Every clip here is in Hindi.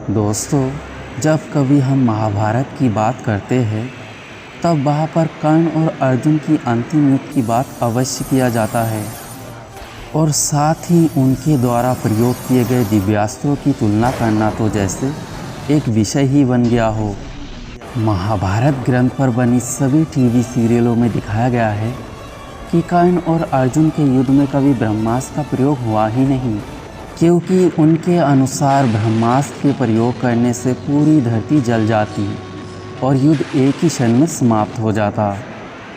दोस्तों, जब कभी हम महाभारत की बात करते हैं तब वहाँ पर कर्ण और अर्जुन की अंतिम युद्ध की बात अवश्य किया जाता है और साथ ही उनके द्वारा प्रयोग किए गए दिव्यास्त्रों की तुलना करना तो जैसे एक विषय ही बन गया हो। महाभारत ग्रंथ पर बनी सभी टीवी सीरियलों में दिखाया गया है कि कर्ण और अर्जुन के युद्ध में कभी ब्रह्मास्त्र का प्रयोग हुआ ही नहीं, क्योंकि उनके अनुसार ब्रह्मास्त्र के प्रयोग करने से पूरी धरती जल जाती और युद्ध एक ही क्षण में समाप्त हो जाता।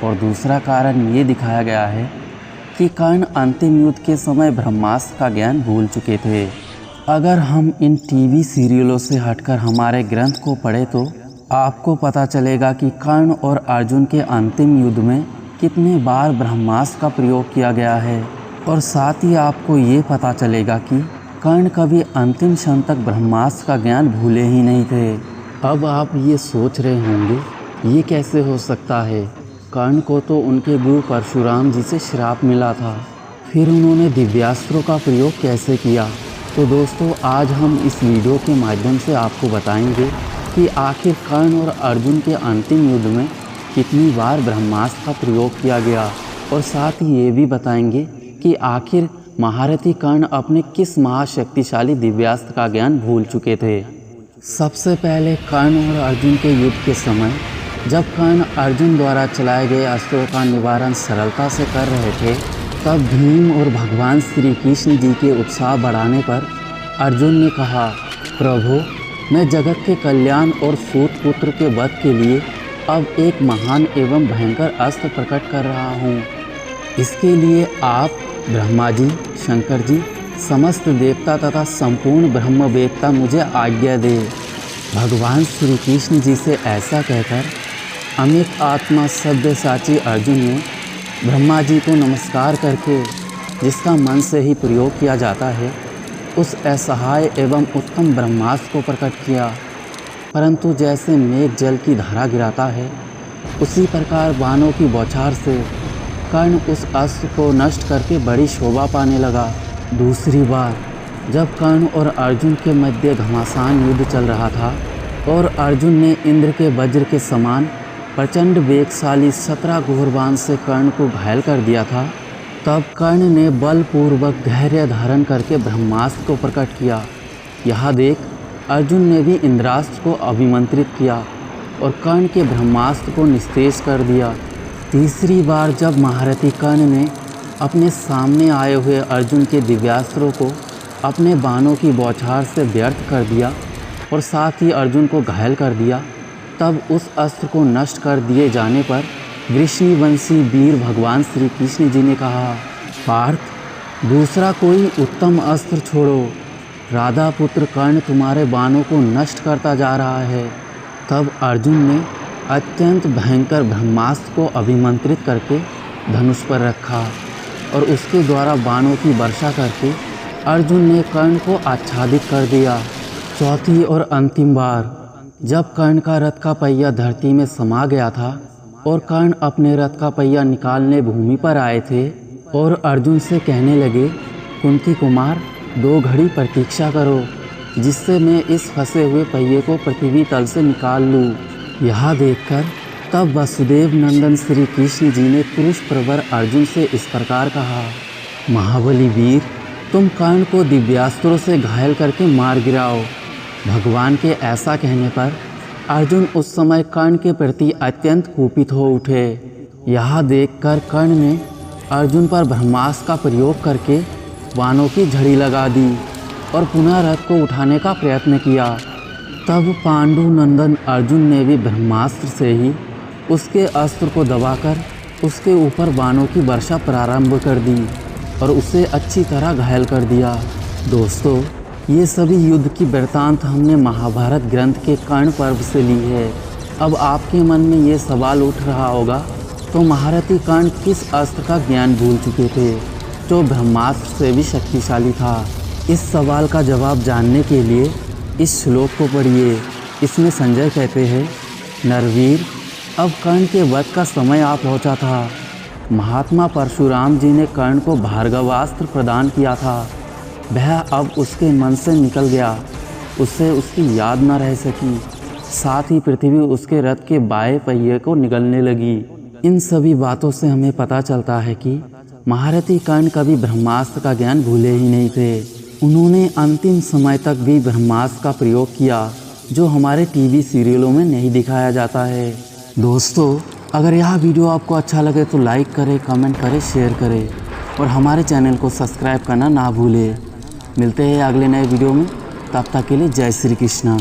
और दूसरा कारण ये दिखाया गया है कि कर्ण अंतिम युद्ध के समय ब्रह्मास्त्र का ज्ञान भूल चुके थे। अगर हम इन टीवी सीरियलों से हटकर हमारे ग्रंथ को पढ़ें तो आपको पता चलेगा कि कर्ण और अर्जुन के अंतिम युद्ध में कितने बार ब्रह्मास्त्र का प्रयोग किया गया है, और साथ ही आपको ये पता चलेगा कि कर्ण कभी अंतिम क्षण तक ब्रह्मास्त्र का ज्ञान भूले ही नहीं थे। अब आप ये सोच रहे होंगे ये कैसे हो सकता है, कर्ण को तो उनके गुरु परशुराम जी से श्राप मिला था, फिर उन्होंने दिव्यास्त्रों का प्रयोग कैसे किया। तो दोस्तों, आज हम इस वीडियो के माध्यम से आपको बताएंगे कि आखिर कर्ण और अर्जुन के अंतिम युद्ध में कितनी बार ब्रह्मास्त्र का प्रयोग किया गया, और साथ ही ये भी बताएंगे कि आखिर महारथी कर्ण अपने किस महाशक्तिशाली दिव्यास्त्र का ज्ञान भूल चुके थे। सबसे पहले कर्ण और अर्जुन के युद्ध के समय जब कर्ण अर्जुन द्वारा चलाए गए अस्त्रों का निवारण सरलता से कर रहे थे, तब भीम और भगवान श्री कृष्ण जी के उत्साह बढ़ाने पर अर्जुन ने कहा, प्रभु, मैं जगत के कल्याण और सूत पुत्र के वध के लिए अब एक महान एवं भयंकर अस्त्र प्रकट कर रहा हूँ। इसके लिए आप ब्रह्मा जी, शंकर जी, समस्त देवता तथा संपूर्ण ब्रह्मवेत्ता मुझे आज्ञा दे। भगवान श्री कृष्ण जी से ऐसा कहकर अमित आत्मा सब्यसाची अर्जुन ने ब्रह्मा जी को नमस्कार करके, जिसका मन से ही प्रयोग किया जाता है, उस असहाय एवं उत्तम ब्रह्मास्त्र को प्रकट किया। परंतु जैसे मेघ जल की धारा गिराता है, उसी प्रकार बाणों की बौछार से कर्ण उस अस्त्र को नष्ट करके बड़ी शोभा पाने लगा। दूसरी बार जब कर्ण और अर्जुन के मध्य घमासान युद्ध चल रहा था और अर्जुन ने इंद्र के वज्र के समान प्रचंड वेगशाली 17 घोर बाण से कर्ण को घायल कर दिया था, तब कर्ण ने बलपूर्वक धैर्य धारण करके ब्रह्मास्त्र को प्रकट किया। यह देख अर्जुन ने भी इंद्रास्त्र को अभिमंत्रित किया और कर्ण के ब्रह्मास्त्र को निस्तेज कर दिया। तीसरी बार जब महारथी कर्ण ने अपने सामने आए हुए अर्जुन के दिव्यास्त्रों को अपने बाणों की बौछार से व्यर्थ कर दिया और साथ ही अर्जुन को घायल कर दिया, तब उस अस्त्र को नष्ट कर दिए जाने पर वृष्णिवंशी वीर भगवान श्री कृष्ण जी ने कहा, पार्थ, दूसरा कोई उत्तम अस्त्र छोड़ो, राधा पुत्र कर्ण तुम्हारे बाणों को नष्ट करता जा रहा है। तब अर्जुन ने अत्यंत भयंकर ब्रह्मास्त्र को अभिमंत्रित करके धनुष पर रखा और उसके द्वारा बाणों की वर्षा करके अर्जुन ने कर्ण को आच्छादित कर दिया। चौथी और अंतिम बार जब कर्ण का रथ का पहिया धरती में समा गया था और कर्ण अपने रथ का पहिया निकालने भूमि पर आए थे और अर्जुन से कहने लगे, कुंती कुमार, 2 घड़ी प्रतीक्षा करो, जिससे मैं इस फंसे हुए पहिए को पृथ्वी तल से निकाल लूँ। यह देखकर तब वसुदेव नंदन श्री कृष्ण जी ने पुरुष प्रवर अर्जुन से इस प्रकार कहा, महाबली वीर, तुम कर्ण को दिव्यास्त्रों से घायल करके मार गिराओ। भगवान के ऐसा कहने पर अर्जुन उस समय कर्ण के प्रति अत्यंत कुपित हो उठे। यह देखकर कर्ण ने अर्जुन पर ब्रह्मास्त्र का प्रयोग करके बाणों की झड़ी लगा दी और पुनः रथ को उठाने का प्रयत्न किया। तब पांडु नंदन अर्जुन ने भी ब्रह्मास्त्र से ही उसके अस्त्र को दबाकर उसके ऊपर बाणों की वर्षा प्रारंभ कर दी और उसे अच्छी तरह घायल कर दिया। दोस्तों, ये सभी युद्ध की वृत्तांत हमने महाभारत ग्रंथ के कर्ण पर्व से ली है। अब आपके मन में ये सवाल उठ रहा होगा, तो महारथी कर्ण किस अस्त्र का ज्ञान भूल चुके थे जो ब्रह्मास्त्र से भी शक्तिशाली था? इस सवाल का जवाब जानने के लिए इस श्लोक को पढ़िए। इसमें संजय कहते हैं, नरवीर, अब कर्ण के वध का समय आ पहुंचा था। महात्मा परशुराम जी ने कर्ण को भार्गवास्त्र प्रदान किया था, वह अब उसके मन से निकल गया। उससे उसकी याद न रह सकी। साथ ही पृथ्वी उसके रथ के बाएं पहिए को निगलने लगी। इन सभी बातों से हमें पता चलता है कि महारथी कर्ण कभी ब्रह्मास्त्र का ज्ञान भूले ही नहीं थे। उन्होंने अंतिम समय तक भी ब्रह्मास्त्र का प्रयोग किया, जो हमारे टीवी सीरियलों में नहीं दिखाया जाता है। दोस्तों, अगर यह वीडियो आपको अच्छा लगे तो लाइक करें, कमेंट करें, शेयर करें और हमारे चैनल को सब्सक्राइब करना ना भूलें। मिलते हैं अगले नए वीडियो में, तब तक के लिए जय श्री कृष्णा।